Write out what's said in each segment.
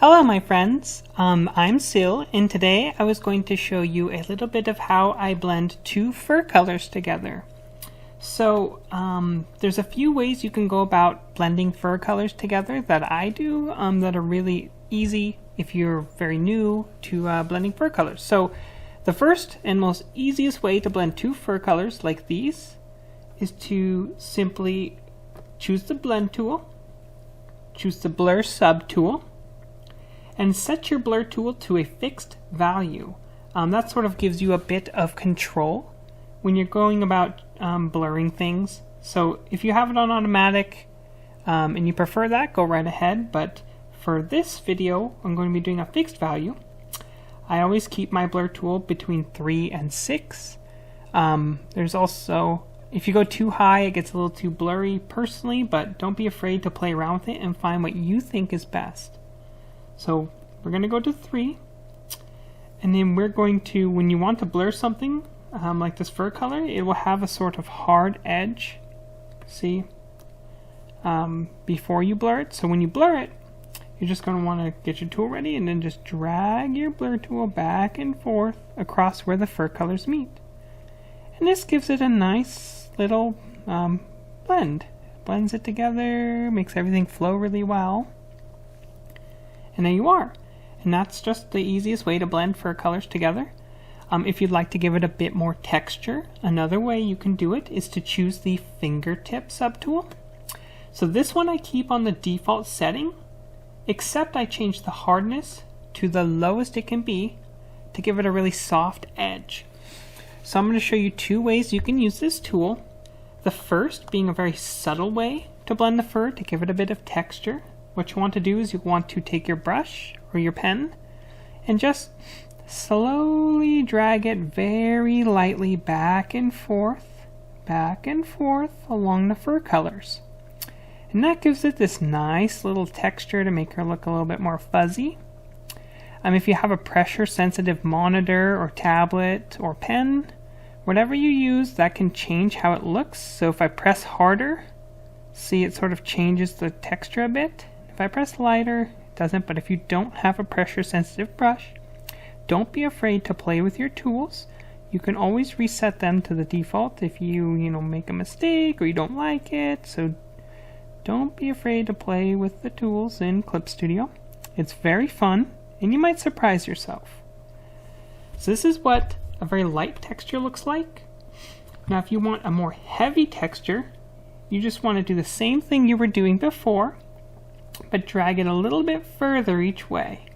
Hello my friends, I'm Isyld, and today I was going to show you a little bit of how I blend two fur colors together. So there's a few ways you can go about blending fur colors together that I do that are really easy if you're very new to blending fur colors. So the first and most easiest way to blend two fur colors like these is to simply choose the blend tool, choose the blur sub tool, and set your blur tool to a fixed value. That sort of gives you a bit of control when you're going about blurring things. So if you have it on automatic and you prefer that, go right ahead. But for this video, I'm going to be doing a fixed value. I always keep my blur tool between 3 and 6. There's also, if you go too high, it gets a little too blurry personally, but don't be afraid to play around with it and find what you think is best. So we're going to go to 3, and then we're going to, when you want to blur something like this fur color, it will have a sort of hard edge, see, before you blur it. So when you blur it, you're just going to want to get your tool ready and then just drag your blur tool back and forth across where the fur colors meet. And this gives it a nice little blend. Blends it together, makes everything flow really well. And there you are. And that's just the easiest way to blend fur colors together. If you'd like to give it a bit more texture, another way you can do it is to choose the fingertip subtool. So this one I keep on the default setting, except I change the hardness to the lowest it can be to give it a really soft edge. So I'm going to show you two ways you can use this tool. The first being a very subtle way to blend the fur to give it a bit of texture. What you want to do is you want to take your brush or your pen and just slowly drag it very lightly back and forth along the fur colors. And that gives it this nice little texture to make her look a little bit more fuzzy. If you have a pressure sensitive monitor or tablet or pen, whatever you use, that can change how it looks. So if I press harder, see, it sort of changes the texture a bit. If I press lighter, it doesn't. But if you don't have a pressure sensitive brush, don't be afraid to play with your tools. You can always reset them to the default if you make a mistake or you don't like it. So don't be afraid to play with the tools in Clip Studio. It's very fun and you might surprise yourself. So this is what a very light texture looks like. Now if you want a more heavy texture, you just want to do the same thing you were doing before, but drag it a little bit further each way.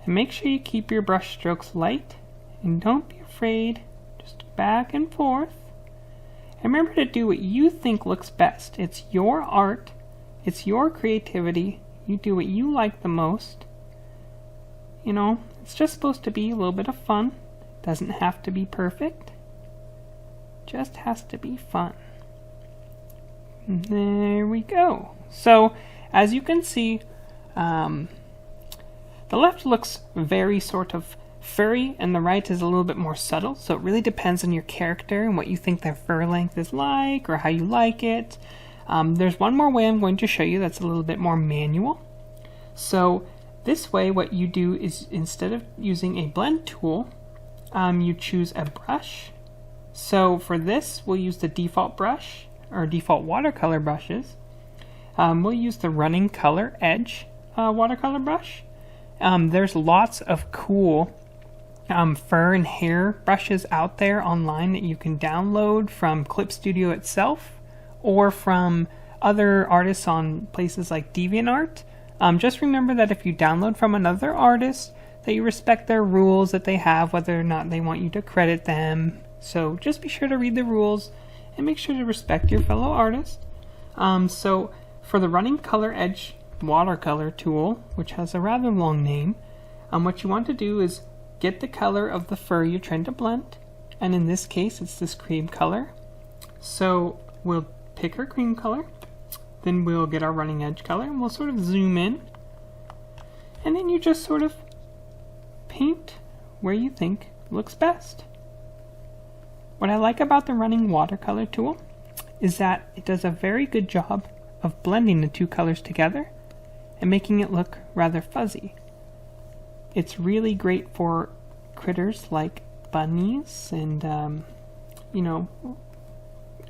And make sure you keep your brush strokes light, and don't be afraid, just back and forth. And remember to do what you think looks best. It's your art, it's your creativity, you do what you like the most. It's just supposed to be a little bit of fun. Doesn't have to be perfect, just has to be fun. And there we go. So as you can see, the left looks very sort of furry and the right is a little bit more subtle. So it really depends on your character and what you think their fur length is like or how you like it. There's one more way I'm going to show you that's a little bit more manual. So this way what you do is, instead of using a blend tool, you choose a brush. So for this we'll use the default brush or default watercolor brushes. We'll use the Running Color Edge watercolor brush. There's lots of cool fur and hair brushes out there online that you can download from Clip Studio itself or from other artists on places like DeviantArt. Just remember that if you download from another artist, that you respect their rules that they have, whether or not they want you to credit them. So just be sure to read the rules and make sure to respect your fellow artist. So for the Running Color Edge watercolor tool, which has a rather long name, what you want to do is get the color of the fur you're trying to blend, and in this case it's this cream color. So we'll pick our cream color, then we'll get our running edge color, and we'll sort of zoom in, and then you just sort of paint where you think looks best. What I like about the Running Watercolor tool is that it does a very good job of blending the two colors together and making it look rather fuzzy. It's really great for critters like bunnies and,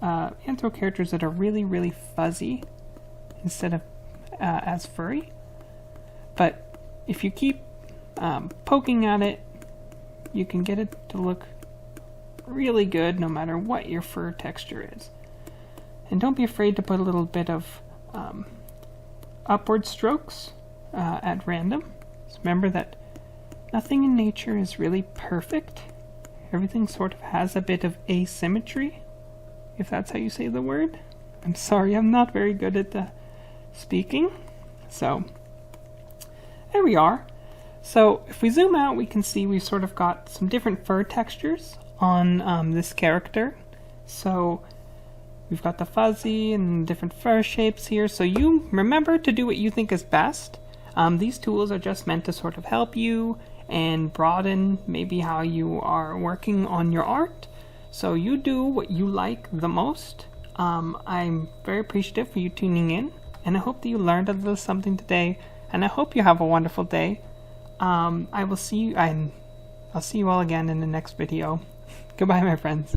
anthro characters that are really, really fuzzy instead of as furry. But if you keep poking at it, you can get it to look really good no matter what your fur texture is. And don't be afraid to put a little bit of upward strokes at random. So remember that nothing in nature is really perfect. Everything sort of has a bit of asymmetry, if that's how you say the word. I'm sorry, I'm not very good at speaking. So there we are. So if we zoom out, we can see we've sort of got some different fur textures on this character. So we've got the fuzzy and different fur shapes here. So you remember to do what you think is best. These tools are just meant to sort of help you and broaden maybe how you are working on your art. So you do what you like the most. I'm very appreciative for you tuning in, and I hope that you learned a little something today, and I hope you have a wonderful day. I will see you, and I'll see you all again in the next video. Goodbye, my friends.